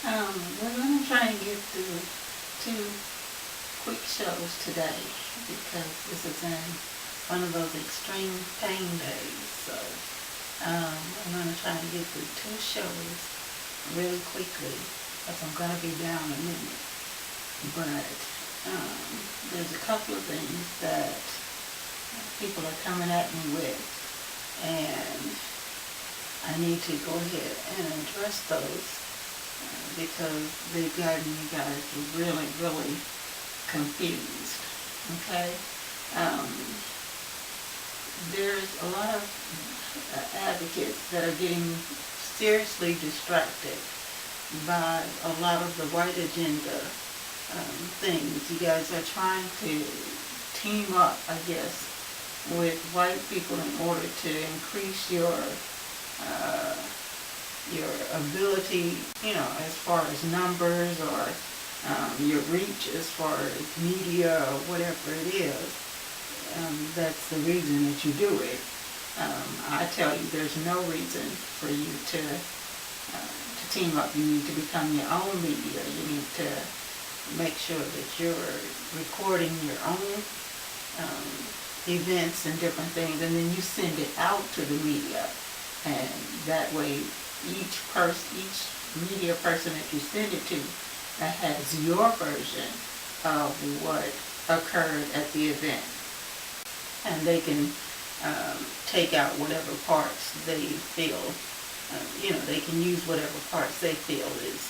We're going to try and get through two quick shows today because this is in one of those extreme pain days. So I'm going to try and get through two shows really quickly because I'm going to be down a minute. But there's a couple of things that people are coming at me with, and I need to go ahead and address those because they've gotten you guys really, really confused. Okay? Um, there's a lot of advocates that are getting seriously distracted by a lot of the white agenda things. You guys are trying to team up, I guess, with white people in order to increase uh, your ability, as far as numbers or your reach as far as media or whatever it is. That's the reason that you do it. I tell you, there's no reason for you to team up. You need to become your own media. You need to make sure that you're recording your own events and different things, and then you send it out to the media. And that way, each media person that you send it to has your version of what occurred at the event, and they can take out whatever parts they feel, they can use whatever parts they feel is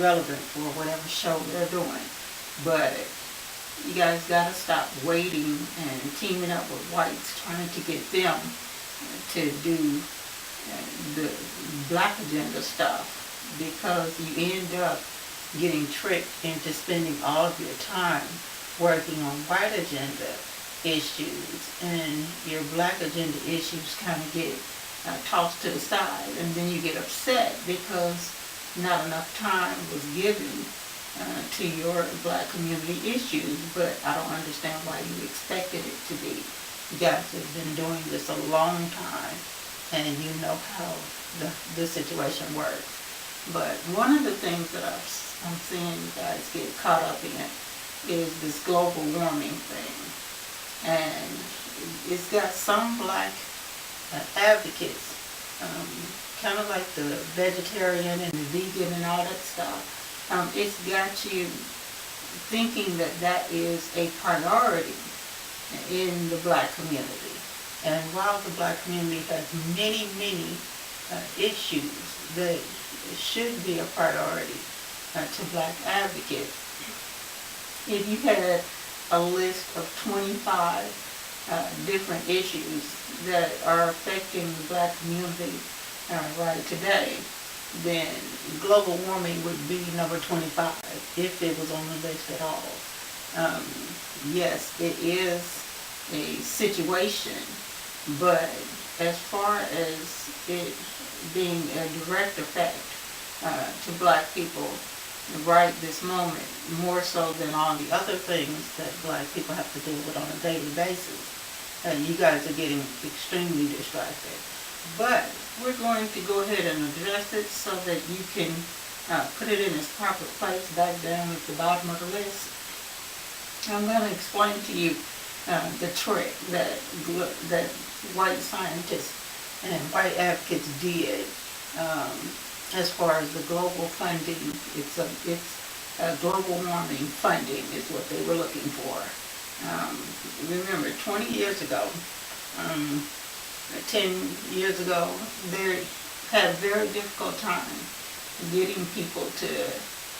relevant for whatever show they're doing. But you guys gotta stop waiting and teaming up with whites, trying to get them to do the black agenda stuff, because you end up getting tricked into spending all of your time working on white agenda issues, and your black agenda issues kind of get tossed to the side, and then you get upset because not enough time was given to your black community issues. But I don't understand why you expected it to be. You guys have been doing this a long time, and you know how the situation works. But one of the things that I'm seeing you guys get caught up in is this global warming thing. And it's got some black advocates, kind of like the vegetarian and the vegan and all that stuff. It's got you thinking that that is a priority in the black community. And while the black community has many, many issues that should be a priority to black advocates, if you had a list of 25 different issues that are affecting the black community right today, then global warming would be number 25 if it was on the list at all. Yes, it is a situation, but as far as it being a direct effect to black people right this moment, more so than all the other things that black people have to deal with on a daily basis, you guys are getting extremely distracted. But we're going to go ahead and address it so that you can put it in its proper place back down at the bottom of the list. I'm going to explain to you the trick that white scientists and white advocates did as far as the global funding. It's global warming funding is what they were looking for. Remember, 20 years ago, 10 years ago, they had a very difficult time getting people to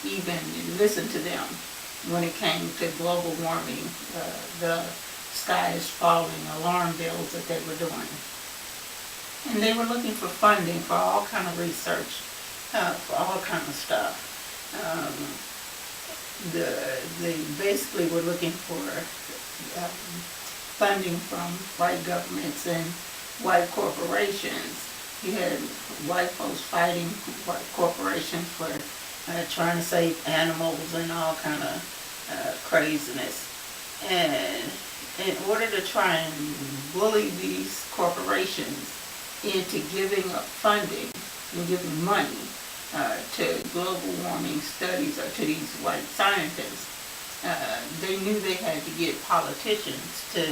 even listen to them when it came to global warming, the sky is falling alarm bells that they were doing. And they were looking for funding for all kind of research, for all kind of stuff. They basically were looking for funding from white governments and white corporations. You had white folks fighting white corporations for trying to save animals and all kind of craziness. And in order to try and bully these corporations into giving up funding and giving money, to global warming studies or to these white scientists, they knew they had to get politicians to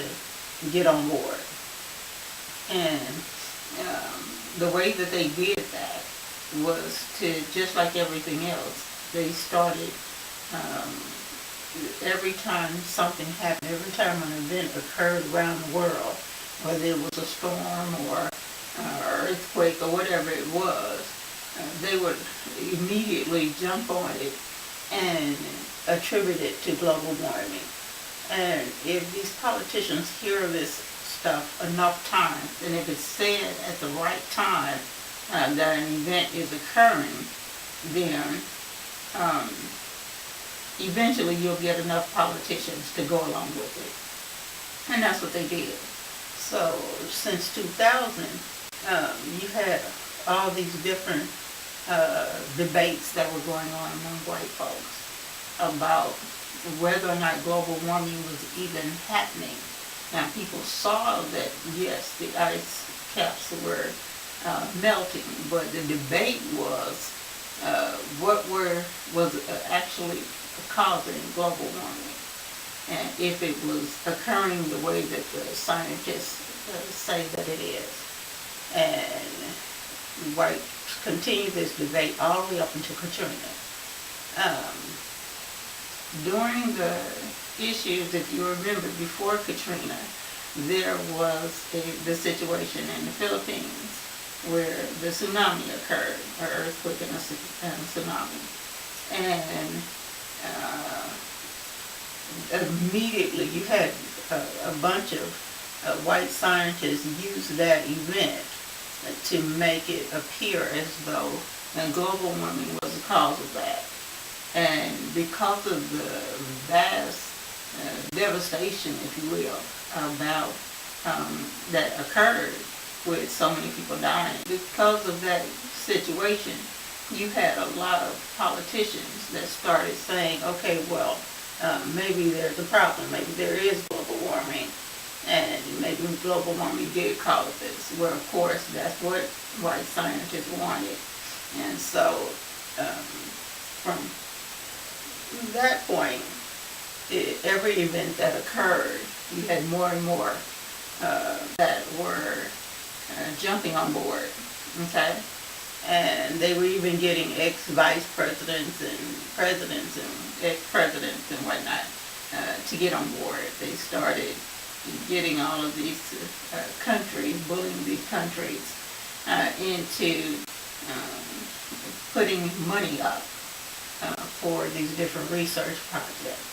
get on board. And the way that they did that was to, just like everything else, they started every time something happened, every time an event occurred around the world, whether it was a storm or earthquake or whatever it was, they would immediately jump on it and attribute it to global warming. And if these politicians hear this stuff enough times, and if it's said at the right time that an event is occurring, then eventually you'll get enough politicians to go along with it. And that's what they did. So since 2000, you had all these different debates that were going on among white folks about whether or not global warming was even happening. Now people saw that, yes, the ice caps were melting, but the debate was what was actually causing global warming, and if it was occurring the way that the scientists say that it is. And whites continued this debate all the way up until Katrina. During the issues, if you remember, before Katrina, there was the situation in the Philippines where the tsunami occurred, or earthquake and a tsunami. And immediately you had a bunch of white scientists use that event to make it appear as though global warming was the cause of that. And because of the vast devastation, if you will, about that occurred with so many people dying, because of that situation, you had a lot of politicians that started saying, okay, well, maybe there's a problem, maybe there is global warming, and maybe global warming did cause this. Well, of course, that's what white scientists wanted. And so, from that point, every event that occurred, you had more and more that were jumping on board, okay? And they were even getting ex-vice presidents and presidents and ex-presidents and whatnot to get on board. They started getting all of these countries, bullying these countries into putting money up for these different research projects.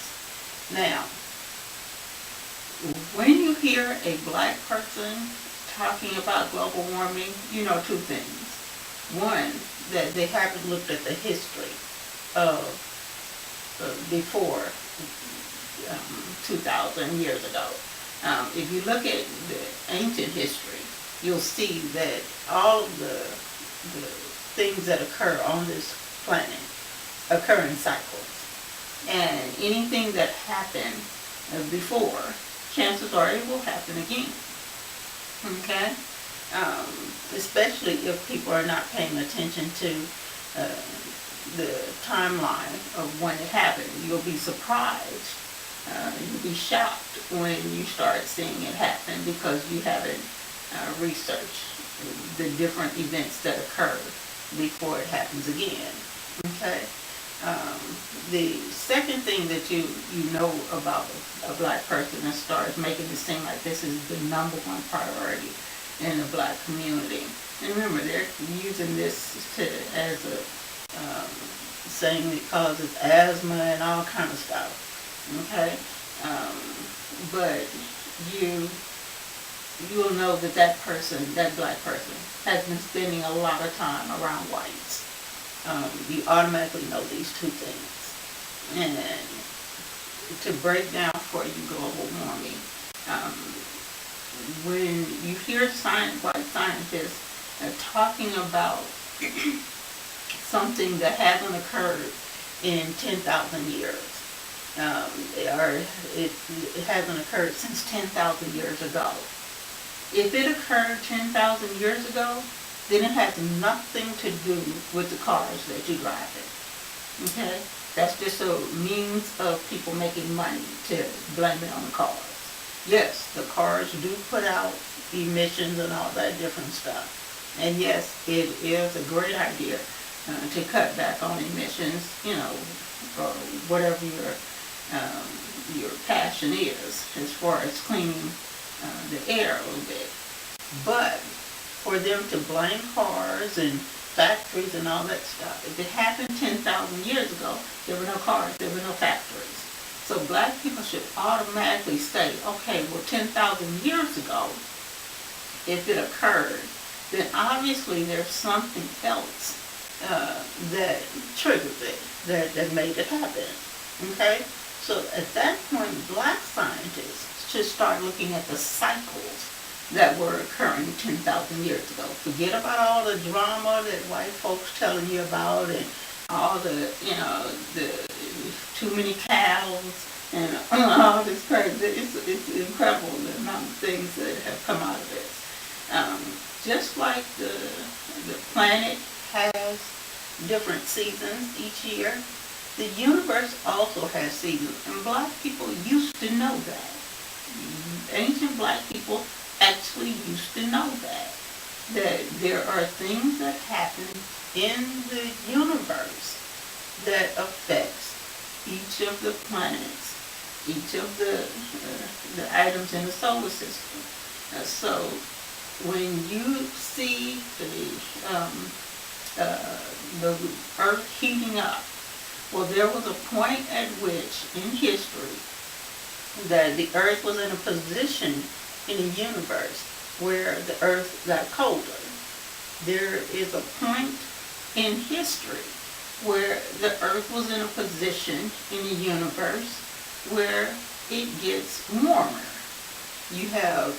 Now, when you hear a black person talking about global warming, you know two things. One, that they haven't looked at the history of before 2,000 years ago. If you look at the ancient history, you'll see that all the things that occur on this planet occur in cycles. And anything that happened before, chances are it will happen again. Okay? Especially if people are not paying attention to the timeline of when it happened. You'll be surprised. You'll be shocked when you start seeing it happen because you haven't researched the different events that occur before it happens again. Okay? The second thing that you know about a black person as far as making it seem like this is the number one priority in the black community. And remember, they're using this as a saying it causes asthma and all kind of stuff. Okay? But you'll know that that black person, has been spending a lot of time around whites. You automatically know these two things. And to break down for you global warming, when you hear white scientists talking about something that hasn't occurred in 10,000 years, or it hasn't occurred since 10,000 years ago. If it occurred 10,000 years ago, then it has nothing to do with the cars that you're driving. Okay? That's just a means of people making money to blame it on the cars. Yes, the cars do put out emissions and all that different stuff. And yes, it is a great idea to cut back on emissions, or whatever your passion is as far as cleaning the air a little bit. But for them to blame cars and factories and all that stuff, if it happened 10,000 years ago, there were no cars, there were no factories. So black people should automatically say, okay, well 10,000 years ago, if it occurred, then obviously there's something else that triggered it, that made it happen. Okay? So at that point, black scientists should start looking at the cycles that were occurring 10,000 years ago. Forget about all the drama that white folks telling you about and all the too many cows and all this crazy. It's incredible the amount of things that have come out of this. Just like the planet has different seasons each year, the universe also has seasons, and black people used to know that. Ancient black people actually used to know that there are things that happen in the universe that affects each of the planets, each of the items in the solar system. So when you see the Earth heating up, well, there was a point at which in history that the Earth was in a position in the universe where the Earth got colder. There is a point in history where the Earth was in a position in the universe where it gets warmer. You have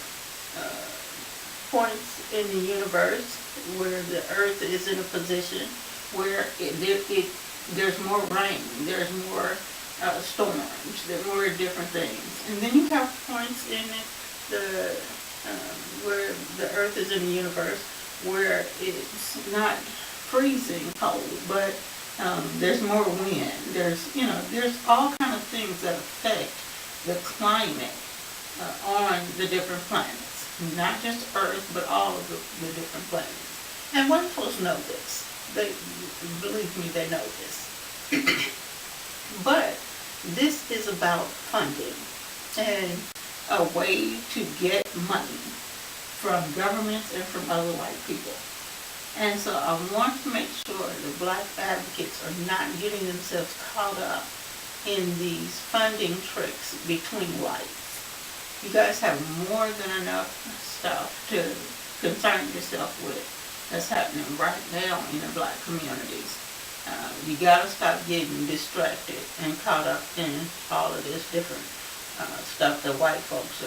points in the universe where the Earth is in a position where there's more rain, there's more storms, there's more different things. And then you have points in where the Earth is in the universe where it's not freezing cold, but there's more wind. There's all kind of things that affect the climate on the different planets. Not just Earth, but all of the different planets. And white folks know this. Believe me, they know this. But this is about funding and a way to get money from governments and from other white people. And so I want to make sure the black advocates are not getting themselves caught up in these funding tricks between whites. You guys have more than enough stuff to concern yourself with that's happening right now in the black communities. You gotta stop getting distracted and caught up in all of this different stuff that white folks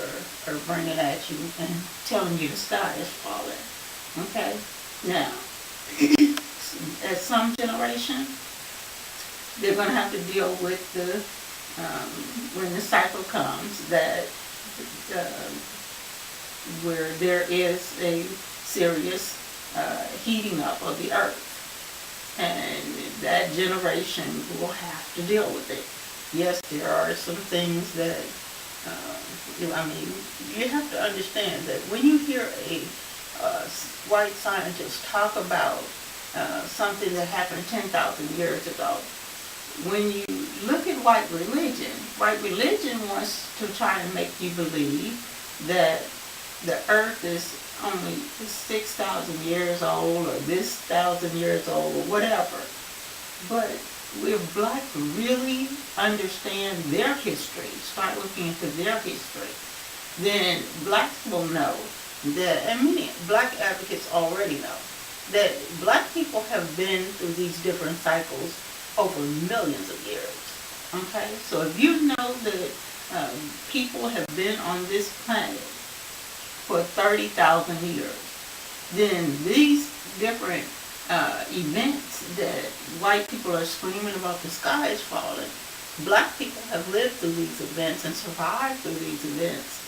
are bringing at you and telling you the sky is falling. Okay? Now, at some generation, they're going to have to deal with when the cycle comes that where there is a serious heating up of the earth. And that generation will have to deal with it. Yes, there are some things that, you have to understand that when you hear a white scientist talk about something that happened 10,000 years ago, when you look at white religion wants to try to make you believe that the earth is only 6,000 years old or this 1,000 years old or whatever. But if black really understand their history, start looking into their history, then blacks will know that, and many black advocates already know, that black people have been through these different cycles over millions of years. Okay? So if you know that people have been on this planet for 30,000 years, then these different events that white people are screaming about the sky is falling, black people have lived through these events and survived through these events.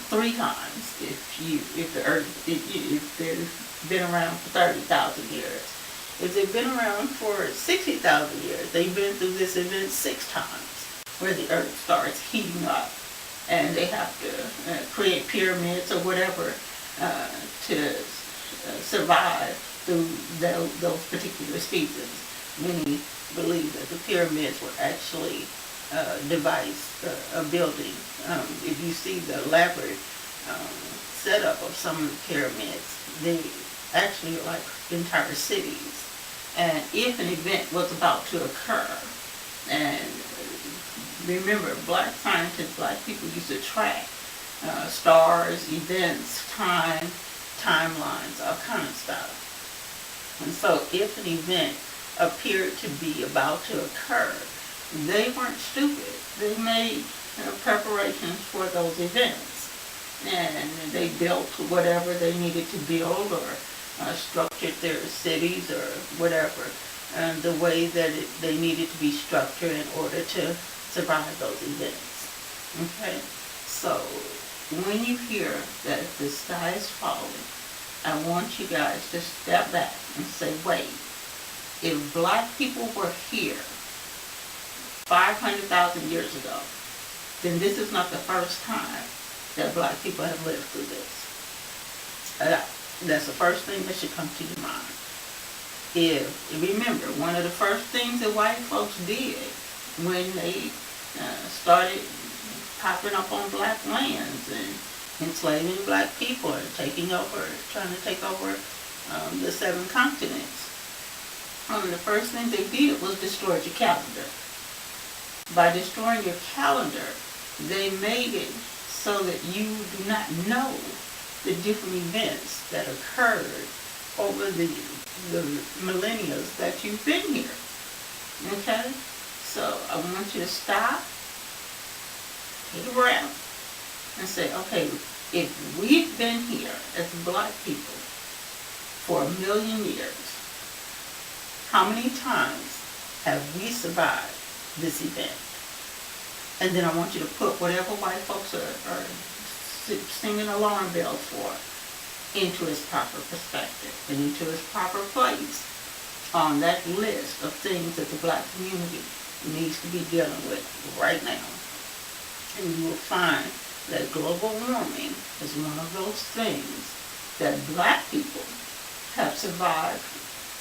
three times if the Earth if they've been around for 30,000 years. If they've been around for 60,000 years, they've been through this event 6 times, where the Earth starts heating up, and they have to create pyramids or whatever to survive through those particular seasons. Many believe that the pyramids were actually device, a building. If you see the elaborate setup of some of the pyramids, they actually are like entire cities. And if an event was about to occur, and remember, black scientists, black people used to track stars, events, timelines, all kind of stuff. And so if an event appeared to be about to occur, they weren't stupid. They made preparations for those events. And they built whatever they needed to build, or structured their cities or whatever, the way that they needed to be structured in order to survive those events. Okay? So when you hear that the sky is falling, I want you guys to step back and say, wait, if black people were here 500,000 years ago, then this is not the first time that black people have lived through this. That's the first thing that should come to your mind. Remember, one of the first things that white folks did when they started popping up on black lands and enslaving black people and trying to take over the 7 continents, the first thing they did was destroy your calendar. By destroying your calendar, they made it so that you do not know the different events that occurred over the millennia that you've been here. Okay? So I want you to stop, take a breath, and say, okay, if we've been here as black people for 1 million years, how many times have we survived this event? And then I want you to put whatever white folks are singing alarm bells for into its proper perspective and into its proper place on that list of things that the black community needs to be dealing with right now. And you will find that global warming is one of those things that black people have survived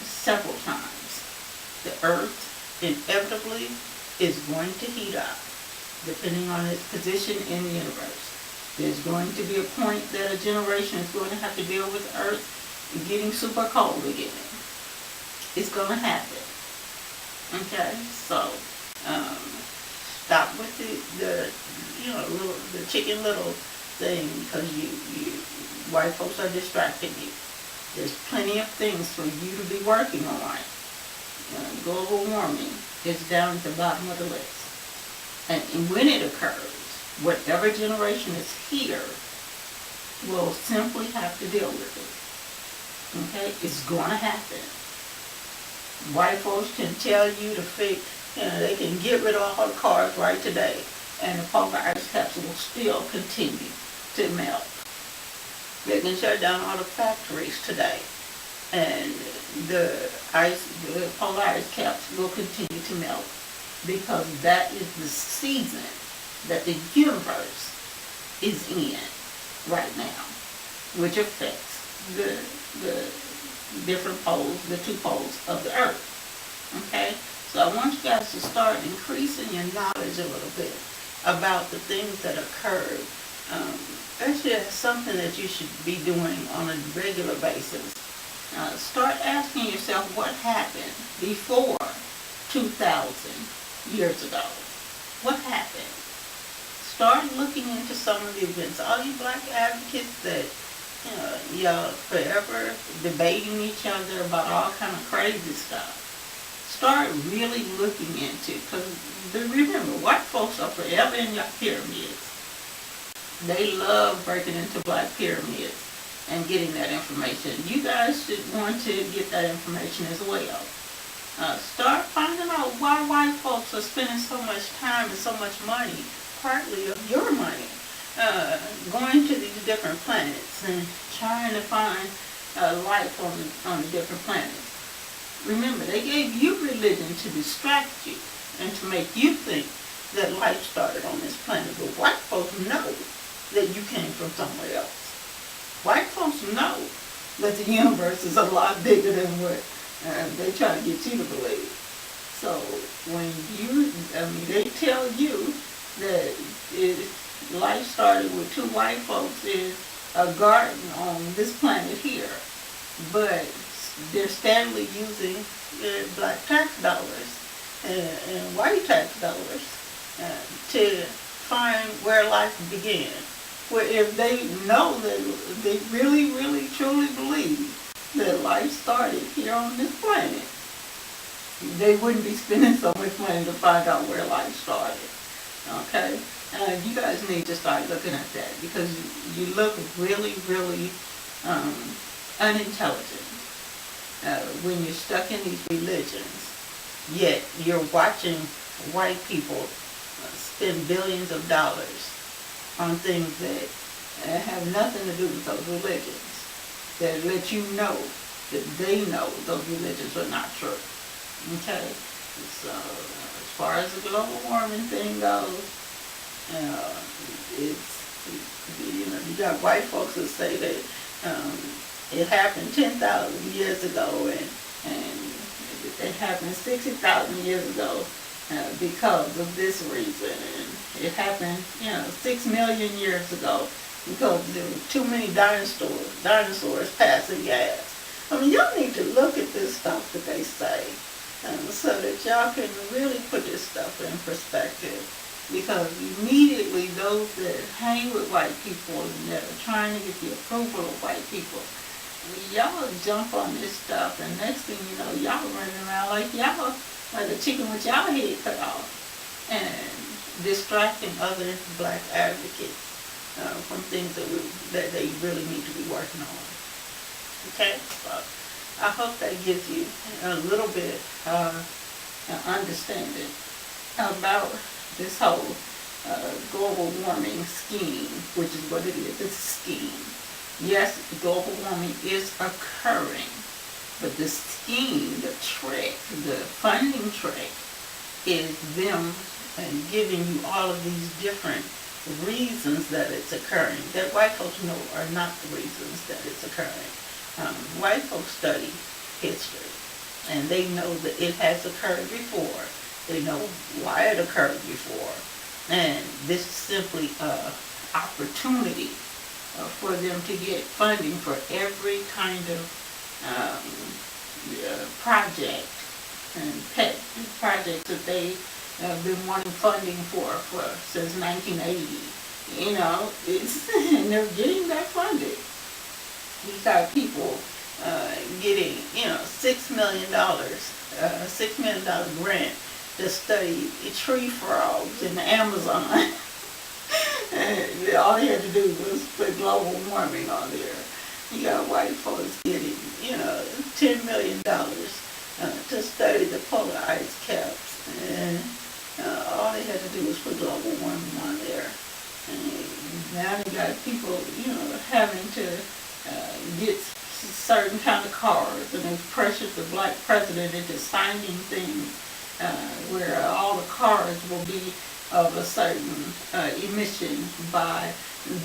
several times. The earth inevitably is going to heat up depending on its position in the universe. There's going to be a point that a generation is going to have to deal with the earth getting super cold again. It's going to happen. Okay? So, stop with the chicken little thing, because you white folks are distracting you. There's plenty of things for you to be working on. Global warming is down at the bottom of the list. And when it occurs, whatever generation is here will simply have to deal with it. Okay? It's going to happen. White folks can tell you they can get rid of all the cars right today, and the polar ice caps will still continue to melt. They can shut down all the factories today, and the polar ice caps will continue to melt, because that is the season that the universe is in right now, which affects the different poles, the 2 poles of the earth. Okay? So I want you guys to start increasing your knowledge a little bit about the things that occurred. Actually, that's something that you should be doing on a regular basis. Start asking yourself what happened before 2,000 years ago. What happened? Start looking into some of the events. All you black advocates that, y'all forever debating each other about all kind of crazy stuff. Start really looking into, because remember, white folks are forever in your pyramids. They love breaking into black pyramids and getting that information. You guys should want to get that information as well. Start finding out why white folks are spending so much time and so much money, partly of your money, going to these different planets and trying to find life on the different planets. Remember, they gave you religion to distract you and to make you think that life started on this planet. But white folks know that you came from somewhere else. White folks know that the universe is a lot bigger than what they try to get you to believe. So when they tell you that life started with two white folks in a garden on this planet here, but they're steadily using black tax dollars and white tax dollars to find where life began. Where if they know that they really, really, truly believe that life started here on this planet, they wouldn't be spending so much money to find out where life started. Okay? You guys need to start looking at that because you look really, really unintelligent when you're stuck in these religions, yet you're watching white people spend billions of dollars on things that have nothing to do with those religions, that let you know that they know those religions are not true. Okay? So, as far as the global warming thing goes, you got white folks that say that it happened 10,000 years ago and it happened 60,000 years ago because of this reason, and it happened 6 million years ago because there were too many dinosaurs passing gas. I mean, y'all need to look at this stuff that they say so that y'all can really put this stuff in perspective, because immediately those that hang with white people and that are trying to get the approval of white people, y'all jump on this stuff, and next thing you know, y'all running around like a chicken with y'all head cut off, and distracting other black advocates from things that they really need to be working on. Okay, so I hope that gives you a little bit understanding about this whole global warming scheme, which is what it is. It's a scheme. Yes, global warming is occurring, but the scheme, the trick, the funding trick is them giving you all of these different reasons that it's occurring that white folks know are not the reasons that it's occurring. White folks study history, and they know that it has occurred before. They know why it occurred before, and this is simply an opportunity for them to get funding for every kind of project and pet projects that they have been wanting funding for since 1980. And they're getting that funded. We got people getting, $6 million grant to study tree frogs in the Amazon. And all they had to do was put global warming on there. You got white folks getting, $10 million to study the polar ice caps. And all they had to do was put global warming on there. And now they got people, having to get certain kind of cars, and they've pressured the black president into signing things where all the cars will be of a certain emission by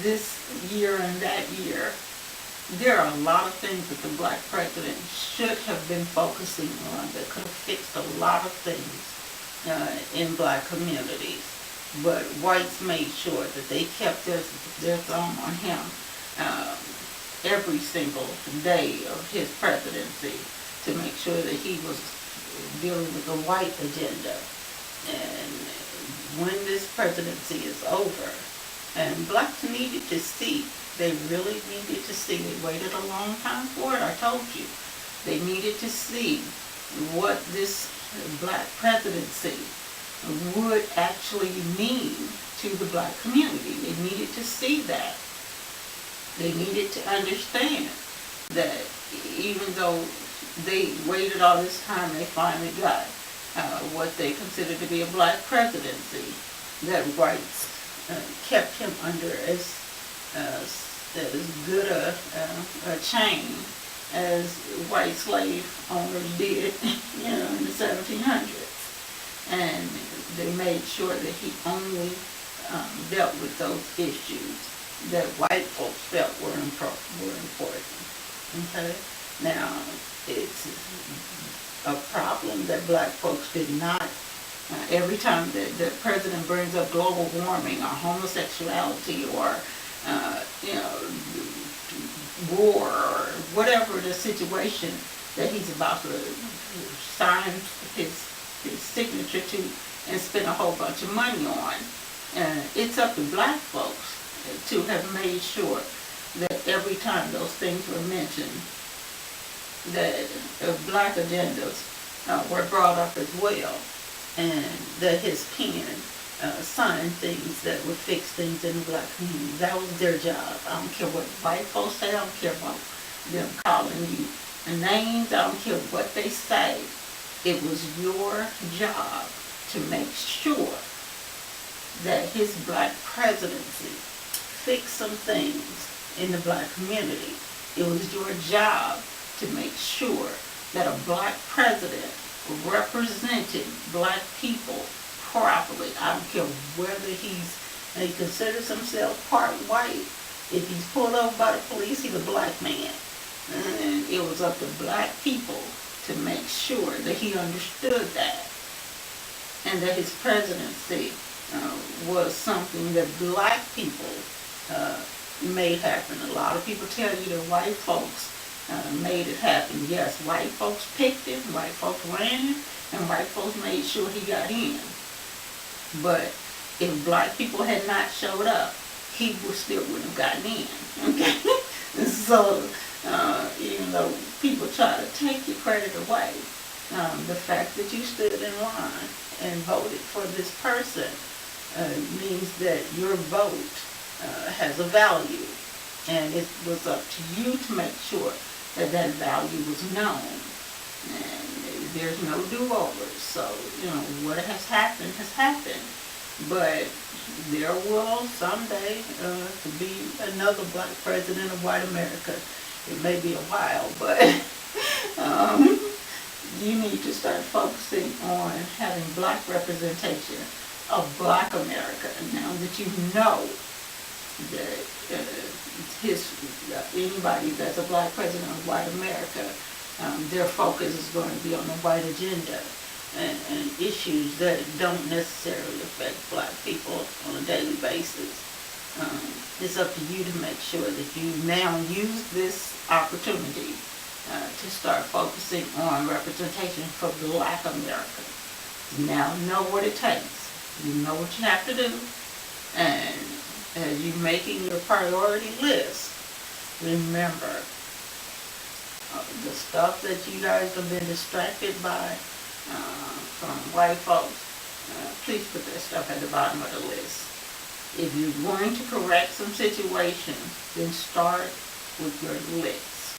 this year and that year. There are a lot of things that the black president should have been focusing on that could have fixed a lot of things in black communities. But whites made sure that they kept their thumb on him every single day of his presidency to make sure that he was dealing with the white agenda. And when this presidency is over, and blacks needed to see, they really needed to see, they waited a long time for it, I told you. They needed to see what this black presidency would actually mean to the black community. They needed to see that. They needed to understand that even though they waited all this time, they finally got what they considered to be a black presidency, that whites kept him under as good a chain as white slave owners did, in the 1700s. And they made sure that he only dealt with those issues that white folks felt were important. Okay? Now, it's a problem that black folks did not. Every time that the president brings up global warming or homosexuality or, war or whatever the situation that he's about to sign his signature to and spend a whole bunch of money on, it's up to black folks to have made sure that every time those things were mentioned, that black agendas were brought up as well, and that his pen signed things that would fix things in the black community. That was their job. I don't care what white folks say. I don't care about them calling you names. I don't care what they say. It was your job to make sure that his black presidency fixed some things in the black community. It was your job to make sure that a black president represented black people properly. I don't care whether he considers himself part white. If he's pulled over by the police, he's a black man. And it was up to black people to make sure that he understood that, and that his presidency was something that black people made happen. A lot of people tell you that white folks made it happen. Yes, white folks picked him, white folks ran him, and white folks made sure he got in. But if black people had not showed up, he still wouldn't have gotten in. Okay? So, even though people try to take your credit away, the fact that you stood in line and voted for this person means that your vote has a value. And it was up to you to make sure that that value was known. And there's no do-overs. So, what has happened has happened. But there will someday be another black president of white America. It may be a while, but you need to start focusing on having black representation of black America. Now that you know that anybody that's a black president of white America, their focus is going to be on the white agenda and issues that don't necessarily affect black people on a daily basis. It's up to you to make sure that you now use this opportunity to start focusing on representation for black America. Now know what it takes. You know what you have to do. And as you're making your priority list, remember the stuff that you guys have been distracted by from white folks, please put that stuff at the bottom of the list. If you're going to correct some situations, then start with your list.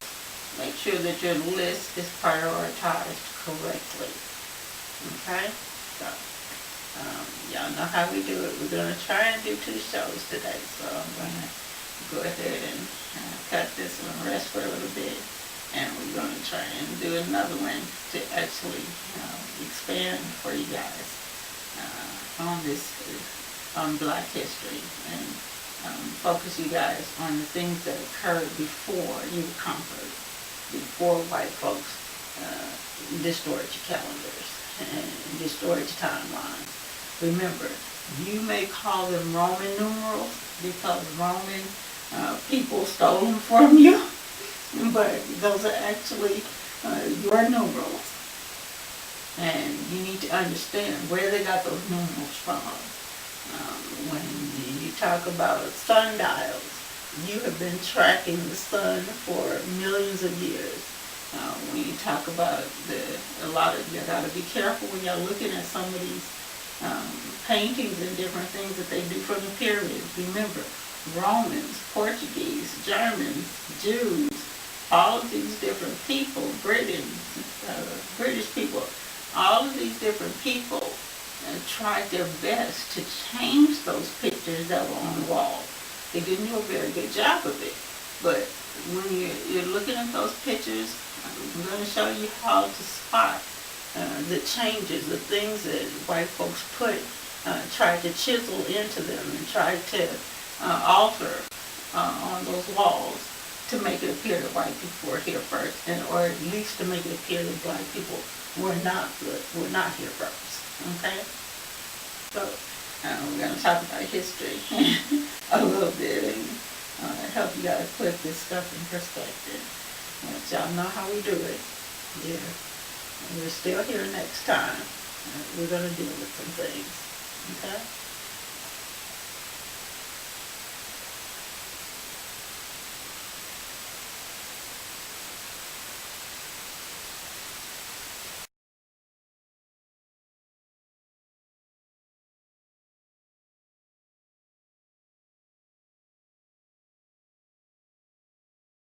Make sure that your list is prioritized correctly. Okay? So, y'all know how we do it. We're going to try and do 2 shows today. So I'm going to go ahead and cut this one, rest for a little bit. And we're going to try and do another one to actually expand for you guys on Black history, and focus you guys on the things that occurred before you were conquered, before white folks destroyed your calendars and destroyed your timelines. Remember, you may call them Roman numerals because Roman people stole them from you. But those are actually your numerals. And you need to understand where they got those numerals from. When you talk about sundials, you have been tracking the sun for millions of years. When you talk about you got to be careful when you're looking at some of these paintings and different things that they do from the pyramids. Remember, Romans, Portuguese, Germans, Jews, all of these different people, British people, all of these different people tried their best to change those pictures that were on the wall. They didn't do a very good job of it. But when you're looking at those pictures, I'm going to show you how to spot the changes, the things that white folks tried to chisel into them and tried to alter on those walls to make it appear that white people were here first, or at least to make it appear that black people were not here first. Okay? So we're going to talk about history a little bit and help you guys put this stuff in perspective. Let y'all know how we do it. Yeah. And we're still here next time. We're going to deal with some things. Okay?